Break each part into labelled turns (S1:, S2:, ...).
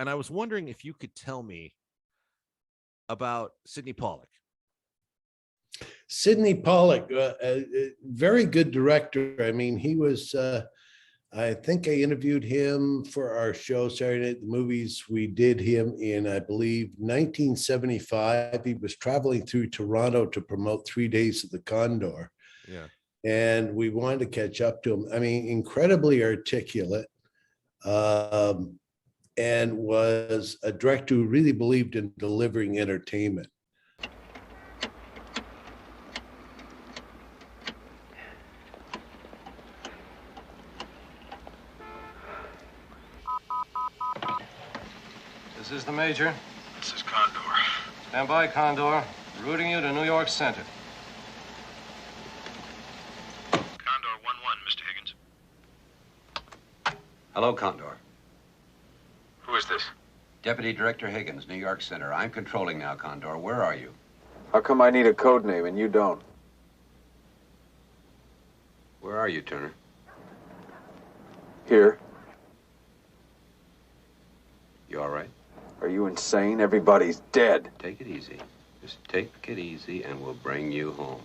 S1: And I was wondering if you could tell me about Sidney Pollack.
S2: Sidney Pollack, a very good director. I mean, he was, I think I interviewed him for our show, Saturday Night the Movies. We did him in, I believe, 1975. He was traveling through Toronto to promote 3 Days of the Condor.
S1: Yeah.
S2: And we wanted to catch up to him. I mean, incredibly articulate, and was a director who really believed in delivering entertainment.
S3: This is the Major.
S4: This is Condor.
S3: Stand by, Condor. Routing you to New York Center.
S4: Condor 1-1, Mr. Higgins.
S5: Hello, Condor.
S4: Who is this?
S5: Deputy Director Higgins, New York Center. I'm controlling now, Condor. Where are you?
S6: How come I need a code name and you don't?
S5: Where are you, Turner?
S6: Here.
S5: You all right?
S6: Are you insane? Everybody's dead.
S5: Take it easy. Just take it easy and we'll bring you home.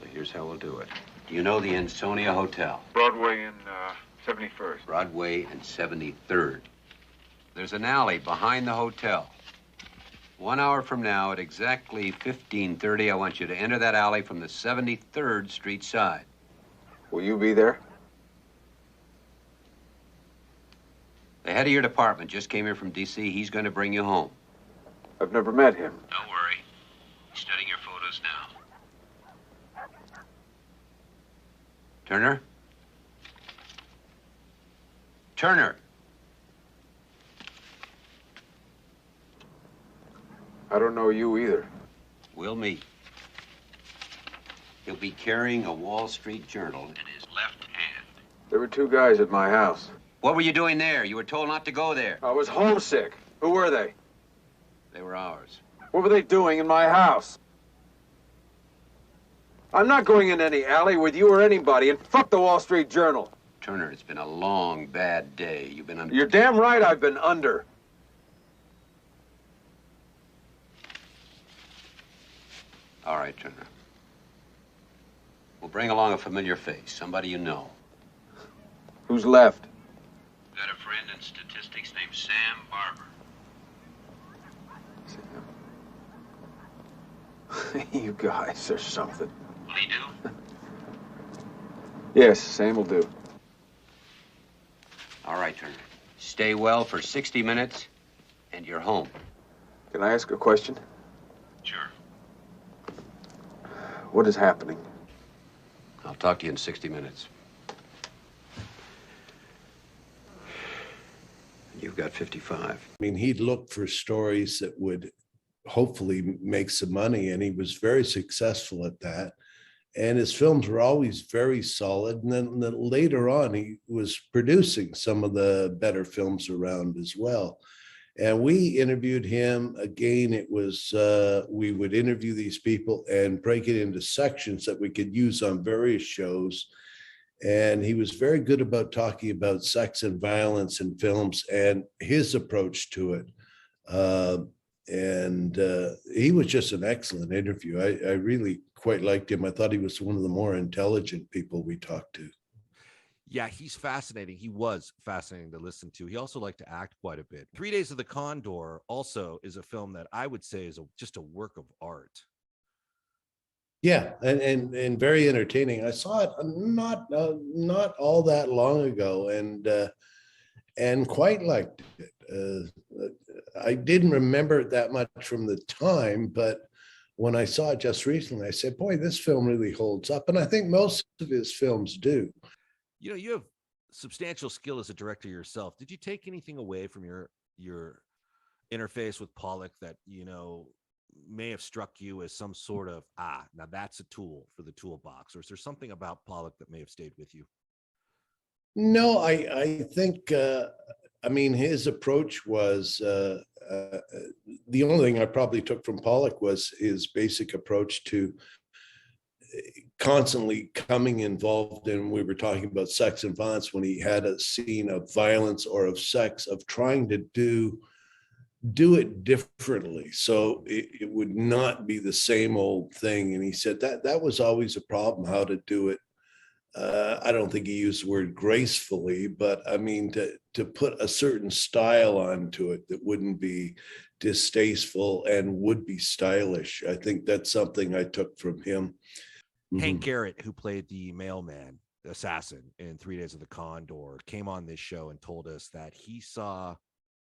S5: Now, here's how we'll do it. Do you know the Ansonia Hotel?
S4: Broadway and 71st.
S5: Broadway and 73rd. There's an alley behind the hotel. 1 hour from now at exactly 15:30, I want you to enter that alley from the 73rd Street side.
S6: Will you be there?
S5: The head of your department just came here from D.C. He's going to bring you home.
S6: I've never met him.
S5: Don't worry. He's studying your photos now. Turner? Turner!
S6: I don't know you either.
S5: We'll meet. He'll be carrying a Wall Street Journal in his left hand.
S6: There were two guys at my house.
S5: What were you doing there? You were told not to go there.
S6: I was homesick. Who were they?
S5: They were ours.
S6: What were they doing in my house? I'm not going in any alley with you or anybody, and fuck the Wall Street Journal.
S5: Turner, it's been a long, bad day. You've been under...
S6: You're damn right I've been under.
S5: All right, Turner. We'll bring along a familiar face, somebody you know.
S6: Who's left?
S5: Got a friend in statistics named Sam Barber.
S6: You guys are something.
S5: Will he do?
S6: Yes, Sam will do.
S5: All right, Turner. Stay well for 60 minutes, and you're home.
S6: Can I ask a question?
S5: Sure.
S6: What is happening?
S5: I'll talk to you in 60 minutes. You've got 55.
S2: I mean, he'd look for stories that would hopefully make some money, and he was very successful at that. And his films were always very solid. And then later on, he was producing some of the better films around as well. And we interviewed him again. It was, we would interview these people and break it into sections that we could use on various shows. And he was very good about talking about sex and violence in films and his approach to it. He was just an excellent interview. I really quite liked him. I thought he was one of the more intelligent people we talked to.
S1: Yeah, he's fascinating. He was fascinating to listen to. He also liked to act quite a bit. 3 Days of the Condor also is a film that I would say is just a work of art.
S2: Yeah, and very entertaining. I saw it not all that long ago, and quite liked it. I didn't remember it that much from the time, but when I saw it just recently, I said, boy, this film really holds up. And I think most of his films do.
S1: You know, you have substantial skill as a director yourself. Did you take anything away from your interface with Pollack that, you know, may have struck you as some sort of, now that's a tool for the toolbox? Or is there something about Pollack that may have stayed with you?
S2: No, I think, I mean, his approach was, the only thing I probably took from Pollack was his basic approach to constantly coming involved in, we were talking about sex and violence, when he had a scene of violence or of sex, of trying to do do it differently so it would not be the same old thing. And he said that was always a problem, how to do it. I don't think he used the word gracefully, but I mean, to put a certain style onto it that wouldn't be distasteful and would be stylish. I think that's something I took from him.
S1: Hank Garrett, who played the mailman assassin in 3 Days of the Condor, came on this show and told us that he saw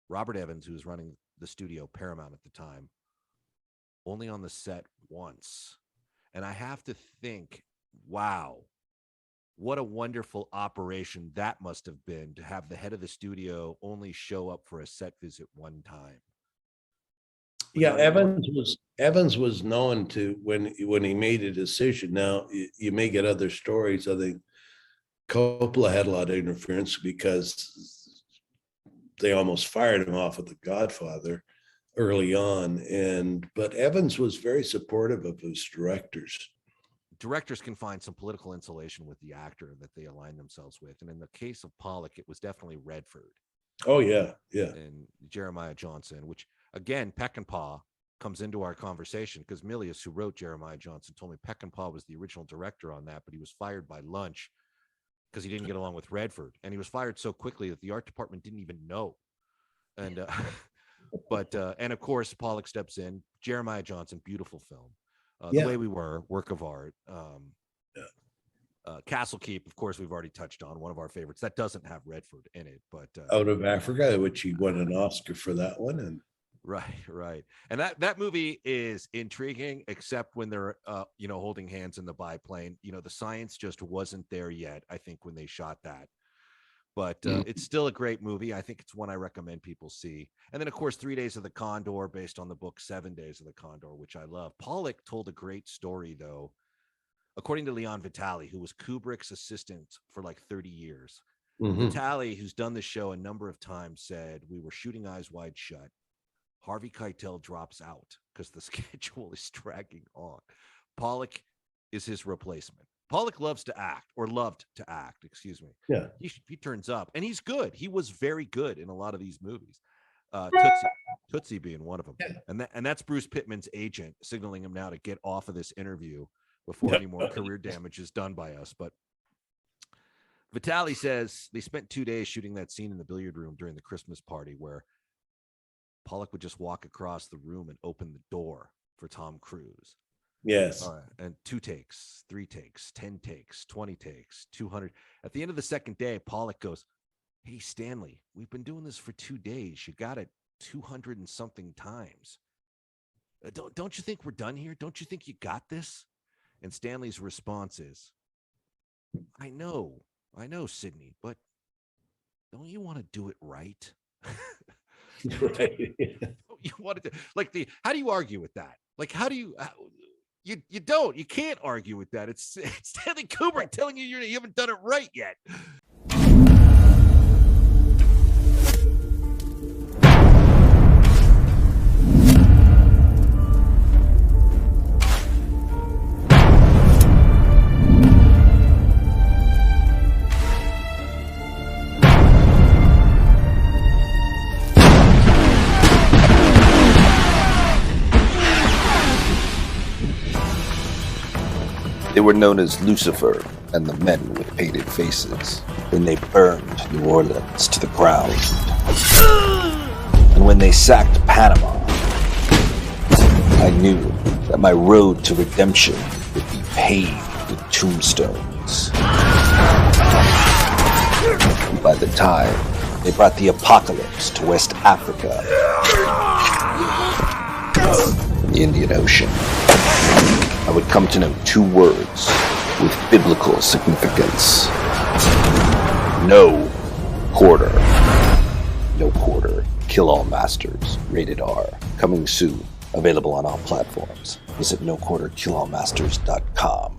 S1: Robert Evans, who was running the studio Paramount at the time, only on the set once. And I have to think, wow, what a wonderful operation that must have been to have the head of the studio only show up for a set visit one time.
S2: Yeah, Evans was known to, when he made a decision. Now you may get other stories. I think Coppola had a lot of interference because they almost fired him off of The Godfather early on. But Evans was very supportive of his directors.
S1: Directors can find some political insulation with the actor that they align themselves with. And in the case of Pollack, it was definitely Redford.
S2: Oh, yeah.
S1: And Jeremiah Johnson, which, again, Peckinpah comes into our conversation because Milius, who wrote Jeremiah Johnson, told me Peckinpah was the original director on that, but he was fired by lunch because he didn't get along with Redford. And he was fired so quickly that the art department didn't even know. And, and of course, Pollack steps in. Jeremiah Johnson, beautiful film. The Way We Were, work of art. Castle Keep, of course, we've already touched on, one of our favorites. That doesn't have Redford in it, but
S2: Out of Africa, which he won an Oscar for that one. And
S1: right. And that movie is intriguing, except when they're holding hands in the biplane. The science just wasn't there yet, I think, when they shot that. But it's still a great movie. I think it's one I recommend people see. And then, of course, 3 Days of the Condor, based on the book 7 Days of the Condor, which I love. Pollack told a great story, though. According to Leon Vitali, who was Kubrick's assistant for like 30 years. Vitali, who's done the show a number of times, said, we were shooting Eyes Wide Shut. Harvey Keitel drops out because the schedule is dragging on. Pollack is his replacement. Pollack loved to act, excuse me.
S2: Yeah.
S1: He turns up, and he's good. He was very good in a lot of these movies. Tootsie being one of them. Yeah. And that's Bruce Pittman's agent signaling him now to get off of this interview before any more career damage is done by us. But Vitali says they spent 2 days shooting that scene in the billiard room during the Christmas party where Pollack would just walk across the room and open the door for Tom Cruise.
S2: Yes.
S1: And 2 takes, 3 takes, 10 takes, 20 takes, 200. At the end of the second day, Pollack goes, hey, Stanley, we've been doing this for 2 days. You got it 200 and something times. Don't you think we're done here? Don't you think you got this? And Stanley's response is, I know, Sidney, but don't you want to do it right?
S2: Right.
S1: You want to how do you argue with that? Like, how do you you can't argue with that. It's Stanley Kubrick telling you you haven't done it right yet.
S7: They were known as Lucifer and the Men with Painted Faces when they burned New Orleans to the ground. And when they sacked Panama, I knew that my road to redemption would be paved with tombstones. And by the time they brought the apocalypse to West Africa and the Indian Ocean, I would come to know 2 words with biblical significance. No quarter. No quarter. Kill All Masters. Rated R. Coming soon. Available on all platforms. Visit noquarterkillallmasters.com.